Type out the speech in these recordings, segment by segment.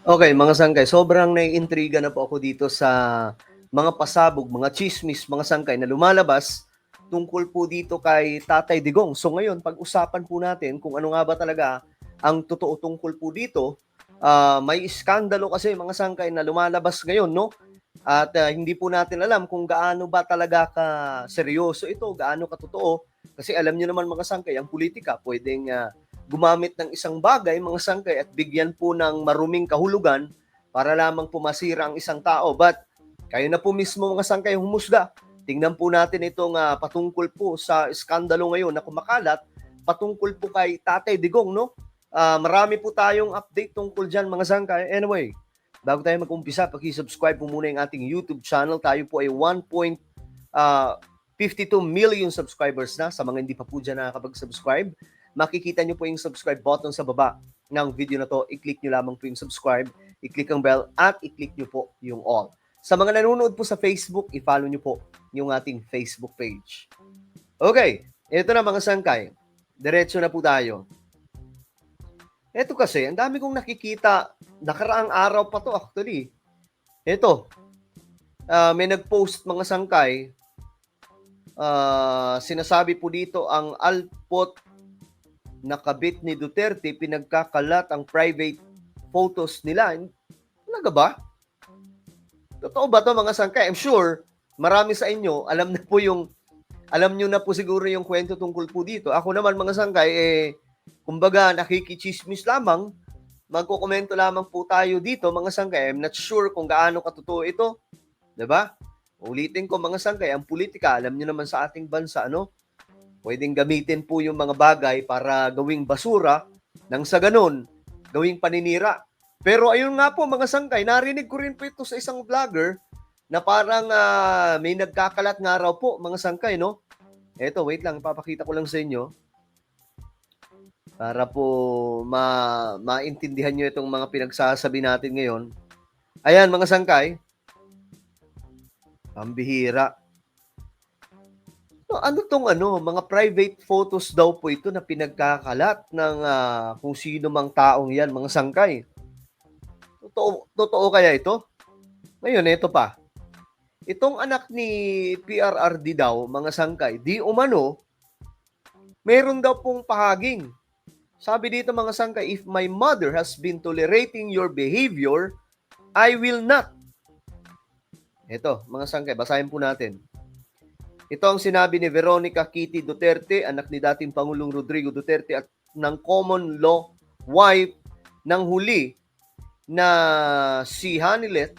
Okay, mga sangkay, sobrang naiintriga na po ako dito sa mga pasabog, mga tsismis, mga sangkay na lumalabas tungkol po dito kay Tatay Digong. So ngayon, pag-usapan po natin kung ano nga ba talaga ang totoo tungkol po dito. May iskandalo kasi mga sangkay na lumalabas ngayon, no? At hindi po natin alam kung gaano ba talaga ka seryoso ito, gaano katotoo. Kasi alam niyo naman mga sangkay, ang politika pwedeng gumamit ng isang bagay, mga sangkay, at bigyan po ng maruming kahulugan para lamang pumasira ang isang tao. But kayo na po mismo mga sangkay humusga. Tingnan po natin itong patungkol po sa iskandalo ngayon na kumakalat patungkol po kay Tatay Digong, no? Marami po tayong update tungkol dyan mga sangkay. Anyway, bago tayo mag-umpisa, paki-subscribe po muna yung ating YouTube channel. Tayo po ay 1.52 million subscribers na. Sa mga hindi pa po dyan nakakapag-subscribe, makikita nyo po yung subscribe button sa baba ng video na to. I-click nyo lamang po yung subscribe, i-click ang bell, at i-click nyo po yung all. Sa mga nanonood po sa Facebook, i-follow nyo po yung ating Facebook page. Okay, ito na mga sangkay. Diretso na po tayo. Ito kasi, ang dami kong nakikita, nakaraang araw pa to actually. Ito, may nag-post mga sangkay, sinasabi po dito ang alpot na kabit ni Duterte pinagkakalat ang private photos nila. Talaga ba? Totoo ba to mga sangkay? I'm sure marami sa inyo alam nyo na po siguro yung kwento tungkol po dito. Ako naman mga sangkay, kumbaga nakikichismis lamang, magkokomento lamang po tayo dito mga sangkay. I'm not sure kung gaano katotoo ito. Diba? Ulitin ko mga sangkay, ang politika, alam nyo naman sa ating bansa, no? Pwedeng gamitin po yung mga bagay para gawing basura, nang sa ganun, gawing paninira. Pero ayun nga po mga sangkay, narinig ko rin po ito sa isang vlogger na parang may nagkakalat nga raw po mga sangkay, no? Eto, wait lang, ipapakita ko lang sa inyo para po maintindihan nyo itong mga pinagsasabi natin ngayon. Ayan mga sangkay, pambihira. No, ano tong mga private photos daw po ito na pinagkakalat ng kung sino mang taong yan, mga sangkay. Totoo kaya ito? Ngayon, ito pa. Itong anak ni PRRD daw, mga sangkay, di umano, meron daw pong pahaging. Sabi dito mga sangkay, if my mother has been tolerating your behavior, I will not. Ito, mga sangkay, basahin po natin. Ito ang sinabi ni Veronica Kitty Duterte, anak ni dating Pangulong Rodrigo Duterte at ng common law wife ng huli na si Hanilet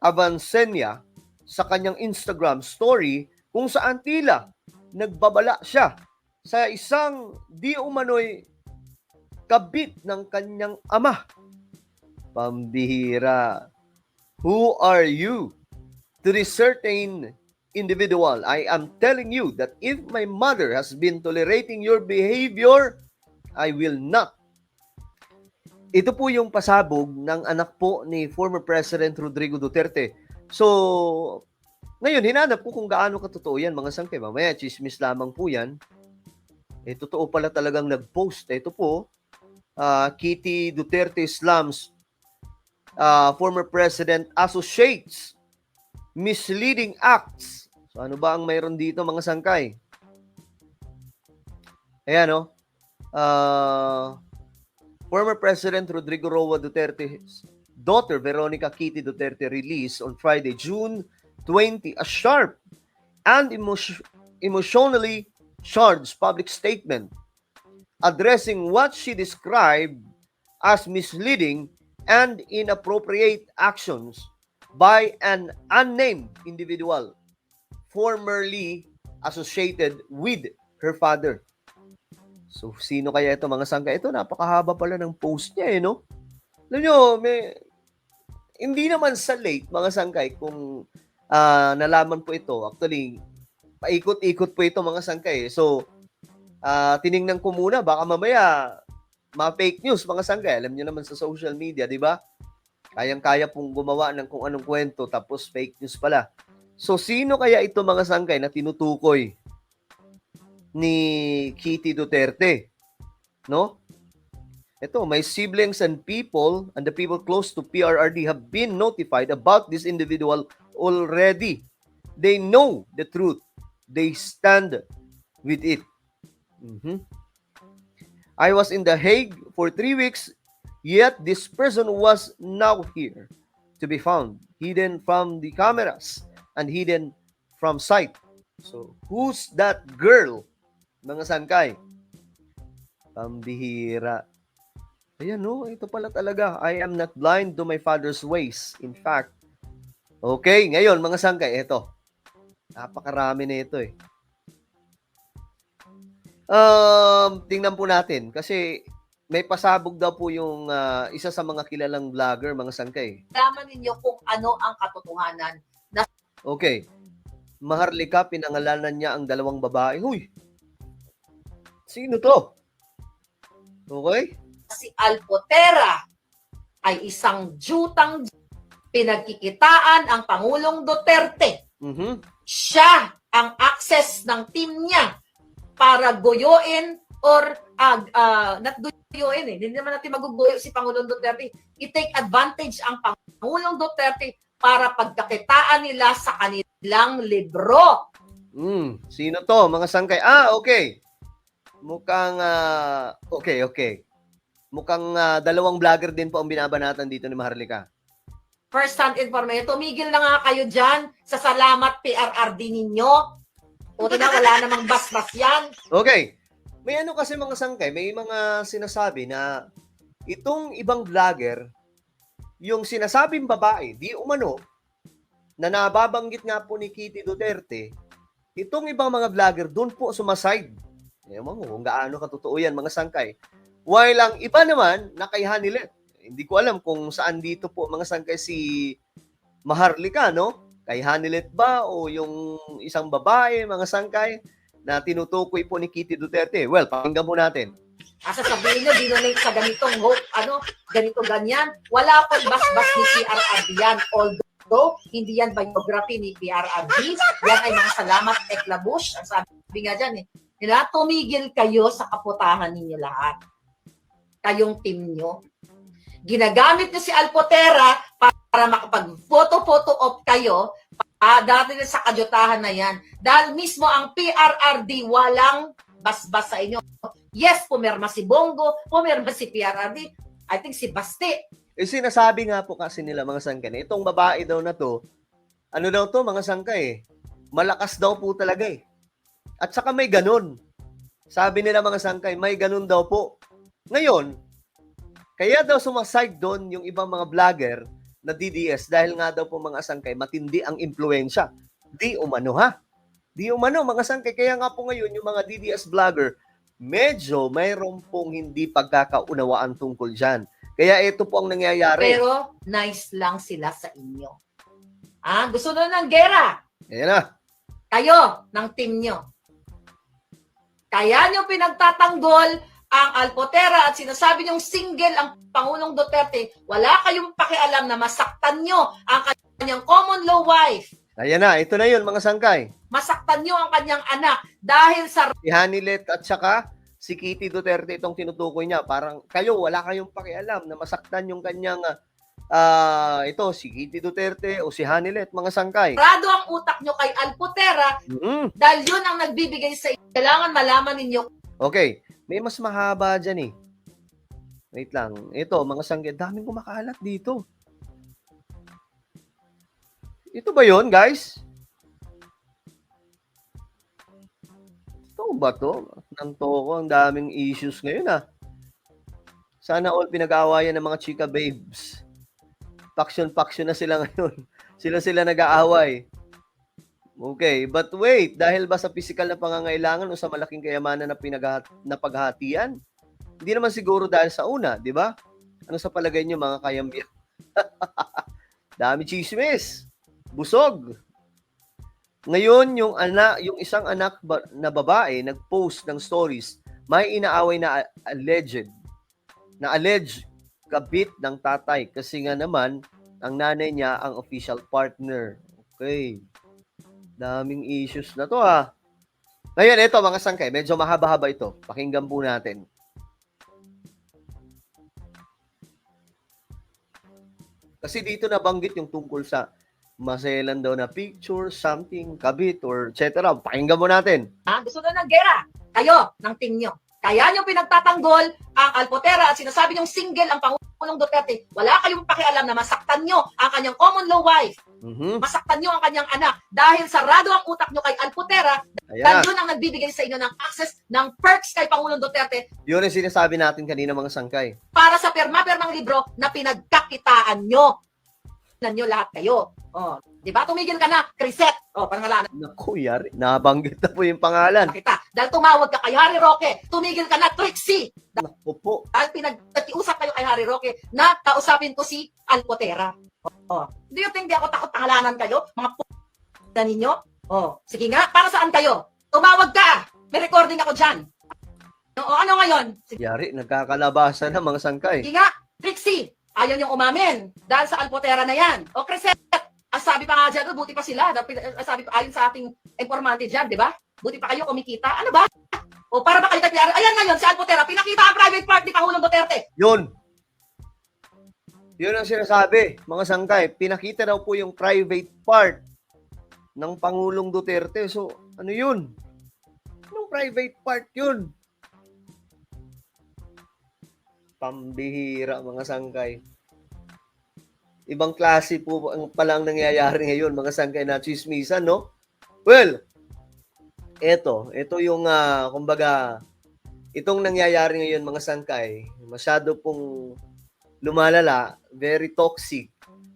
Avancenia sa kanyang Instagram story kung saan tila nagbabala siya sa isang di umano'y kabit ng kanyang ama. Pambihira. Who are you? To this certain individual, I am telling you that if my mother has been tolerating your behavior, I will not. Ito po yung pasabog ng anak po ni former President Rodrigo Duterte. So, ngayon, hinanap ko kung gaano katotoo yan, mga sangkay. Mamaya, chismis lamang po yan. Totoo pala talagang nag-post. Ito po, Kitty Duterte slams former President associates misleading acts. So, ano ba ang mayroon dito, mga sangkay? Ayan, no? Former President Rodrigo Roa Duterte's daughter, Veronica Kitty Duterte, released on Friday, June 20, a sharp and emotionally charged public statement addressing what she described as misleading and inappropriate actions by an unnamed individual formerly associated with her father. So, sino kaya ito mga sangkay? Ito, napakahaba pala ng post niya no? Alam nyo, hindi naman sa late mga sangkay kung nalaman po ito. Actually, paikot-ikot po ito mga sangkay. So, tiningnan ko muna, baka mamaya ma-fake news mga sangkay. Alam nyo naman sa social media, di ba? Kayang-kaya pong gumawa ng kung anong kwento tapos fake news pala. So, sino kaya ito mga sangkay na tinutukoy ni Kitty Duterte? No? Ito, my siblings and the people close to PRRD have been notified about this individual already. They know the truth. They stand with it. Mhm. I was in The Hague for 3 weeks, yet this person was now here to be found, hidden from the cameras and hidden from sight. So, who's that girl? Mga sangkay. Pambihira. Ayan no, ito pala talaga. I am not blind to my father's ways. In fact, okay, ngayon mga sangkay, ito. Napakarami na ito eh. Tingnan po natin kasi may pasabog daw po yung isa sa mga kilalang vlogger, mga sangkay. Alaman ninyo kung ano ang katotohanan. Okay. Maharlika, pinangalanan niya ang dalawang babae. Huy! Sino to? Okay? Si Alpotera ay isang jutang pinagkikitaan ang Pangulong Duterte. Mhm. Siya ang access ng team niya para guyuin or not guyuin hindi naman natin maguguyo si Pangulong Duterte. I-take advantage ang Pangulong Duterte para pagkakitaan nila sa kanilang libro. Sino to? Mga sangkay. Okay. Mukhang, okay. Mukhang dalawang vlogger din po ang binabanatan dito ni Maharlika. First-hand information. Tumigil na nga kayo dyan sa salamat PRRD ninyo. O na, wala namang basbas yan. Okay. May ano kasi mga sangkay, may mga sinasabi na itong ibang vlogger, yung sinasabing babae, di umano, na nababanggit nga po ni Kitty Duterte, itong ibang mga vlogger doon po sumaside. Ewan mo kung gaano katotoo yan mga sangkay. While ang iba naman, na kay Hanilet. Hindi ko alam kung saan dito po mga sangkay si Maharlika, no? Kay Hanilet ba o yung isang babae, mga sangkay, na tinutukoy po ni Kitty Duterte? Well, pakinggan po natin. Sasabihin nyo, dinonate sa ganitong ganito ganyan. Wala pong basbas ni PRRD yan. Although, hindi yan biography ni PRRD. Yan ay mga salamat eklabush. Ang sabi nga dyan tumigil kayo sa kaputahan ninyo lahat. Kayong team nyo. Ginagamit nyo si Alpotera para makapag-photo op kayo dati sa kajotahan na yan. Dahil mismo ang PRRD walang basbas sa inyo. Yes, pumirma si Bongo, pumirma si PRRD, I think si Basti. Sinasabi nga po kasi nila mga sangkay, itong babae daw na to, ano daw to mga sangkay malakas daw po talaga eh. At saka may ganun. Sabi nila mga sangkay, may ganun daw po. Ngayon, kaya daw sumaside doon yung ibang mga vlogger na DDS dahil nga daw po mga sangkay, matindi ang impluensya. Di umano ha. Di umano mga sangkay. Kaya nga po ngayon yung mga DDS vlogger, medyo mayroon pong hindi pagkakaunawaan tungkol dyan. Kaya ito po ang nangyayari. Pero nice lang sila sa inyo. Gusto na ng gera. Ayan na. Kayo, ng team nyo. Kaya nyo pinagtatanggol ang Alpotera at sinasabi nyong single ang Pangulong Duterte, wala kayong pakialam na masaktan nyo ang kanyang common law wife. Ayan na, ito na yun mga sangkay. Masaktan nyo ang kanyang anak dahil sa Si Hanilet at saka si Kitty Duterte itong tinutukoy niya. Parang kayo, wala kayong pakialam na masaktan yung kanyang ito, si Kitty Duterte o si Hanilet, mga sangkay. rado ang utak nyo kay Alpotera dahil yun ang nagbibigay sa inyo. Kailangan malaman ninyo. Okay, may mas mahaba dyan eh. Wait lang. Ito, mga sangkay, daming kumakalat dito. Ito ba yon guys? Ito ba to? Nantoko, ang daming issues ngayon Sana all pinag-aawayan ng mga chika babes. Faction na sila ngayon. Sila nag-aaway. Okay, but wait, dahil ba sa physical na pangangailangan o sa malaking kayamanan na paghahatian? Hindi naman siguro dahil sa una, di ba? Ano sa palagay niyo mga kayambiyan? Dami chismis. Busog. Ngayon, yung isang anak na babae nag-post ng stories, may inaaway na alleged kabit ng tatay kasi nga naman ang nanay niya ang official partner. Okay. Daming issues na to Ngayon, ito mga sangkay, medyo mahaba-haba ito. Pakinggan po natin. Kasi dito nabanggit yung tungkol sa maselan daw na picture, something, kabit, or etc. Pakinggan mo natin. Gusto na ng gera. Kayo, ng team nyo. Kaya nyo pinagtatanggol ang Alpotera at sinasabi nyong single ang Pangulong Duterte. Wala kayong pakialam na masaktan nyo ang kanyang common law wife. Masaktan nyo ang kanyang anak. Dahil sarado ang utak nyo kay Alpotera, dahil yun ang nagbibigay sa inyo ng access ng perks kay Pangulong Duterte. Yun ang sinasabi natin kanina mga sangkay. Para sa perma-permang libro na pinagkakitaan nyo. Nyo lahat kayo. Oh, di ba? Tumigil ka na, Crisette. Oh, pangalan. Naku, yari. Nabanggit na po yung pangalan. Kita. Dahil tumawag ka kay Harry Roque, tumigil ka na, Trixie. Naku po. Dahil pinag-usap kayo kay Harry Roque na kausapin ko si Alpotera. Oh. Do you think di ako takot pangalanan kayo? Mga na ninyo? Oh, sige nga, para saan kayo? Tumawag ka! May recording ako dyan. O ano ngayon? Sige Yari, nagkakalabasan na mga sangkay. nga, Trixie, ayaw niyong umamin dahil sa Alpotera na yan. O Crisette, sabi pa nga dyan, buti pa sila. Sabi pa, ayon sa ating informante dyan, di ba? Buti pa kayo kumikita. Ano ba? O para ba kayo kaya? Ayan ngayon, si Alpotera, pinakita ang private part ni Pangulong Duterte. Yun. Yun ang sinasabi, mga sangkay. Pinakita daw po yung private part ng Pangulong Duterte. So, ano yun? Anong private part yun? Pambihira, mga sangkay. Ibang klase po ang palang nangyayari ngayon, mga sangkay na chismisan, no? Well, ito yung, kumbaga, itong nangyayari ngayon, mga sangkay, masyado pong lumalala, very toxic.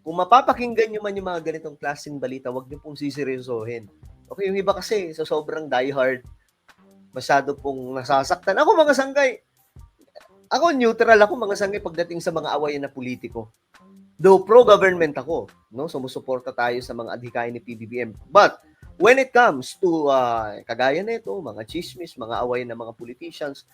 Kung mapapakinggan nyo man yung mga ganitong klaseng balita, wag nyo pong siseryosohin. Okay, yung iba kasi, sa sobrang diehard, masyado pong nasasaktan. Ako, mga sangkay, ako neutral ako, mga sangkay, pagdating sa mga awayan na politiko. Though pro-government ako, no? Sumusuporta tayo sa mga adhikain ni PBBM. But when it comes to kagaya nito, mga chismis, mga away ng mga politicians,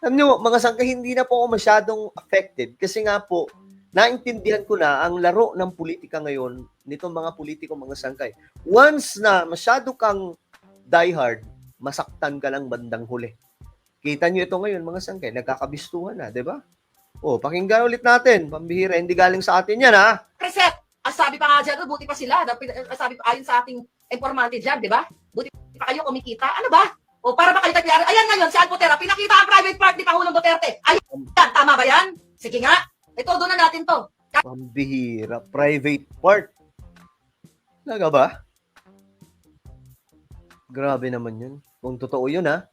alam nyo, mga sangkay, hindi na po ako masyadong affected kasi nga po, naintindihan ko na ang laro ng politika ngayon nitong mga politiko, mga sangkay. Once na masyado kang diehard, masaktan ka lang bandang huli. Kita nyo ito ngayon, mga sangkay, nagkakabistuhan na, di ba? O, pakinggan ulit natin. Pambihira, hindi galing sa atin yan, ha? Crisette, sabi pa nga dyan, buti pa sila. Sabi pa ayon sa ating informante dyan, di ba? Buti pa kayo kumikita. Ano ba? O para ba kayo kaya? Ayan ngayon, si Alpotera, pinakita ang private part ni Pangulong Duterte. Ayan, tama ba yan? Sige nga. Ito, doon na natin to. Pambihira, private part. Talaga ba? Grabe naman yun. Kung totoo yun, ha?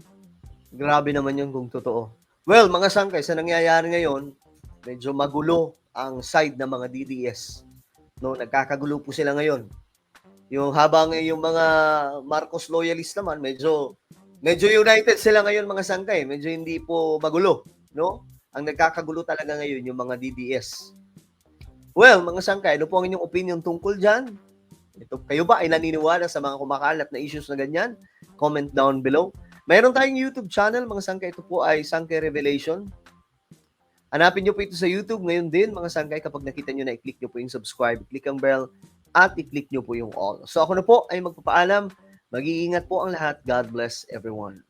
Grabe naman yun kung totoo. Well, mga sangkay, sa nangyayari ngayon, medyo magulo ang side ng mga DDS. No, nagkakagulo po sila ngayon. Yung habang yung mga Marcos loyalist naman, medyo united sila ngayon, mga sangkay. Medyo hindi po magulo, no? Ang nagkakagulo talaga ngayon yung mga DDS. Well, mga sangkay, ano po ang inyong opinion tungkol dyan? Kayo ba ay naniniwala sa mga kumakalat na issues na ganyan? Comment down below. Mayroon tayong YouTube channel, mga sangkay. Ito po ay Sangkay Revelation. Hanapin nyo po ito sa YouTube. Ngayon din, mga sangkay, kapag nakita nyo na, i-click nyo po yung subscribe, i-click ang bell, at i-click nyo po yung all. So ako na po ay magpapaalam. Mag-iingat po ang lahat. God bless everyone.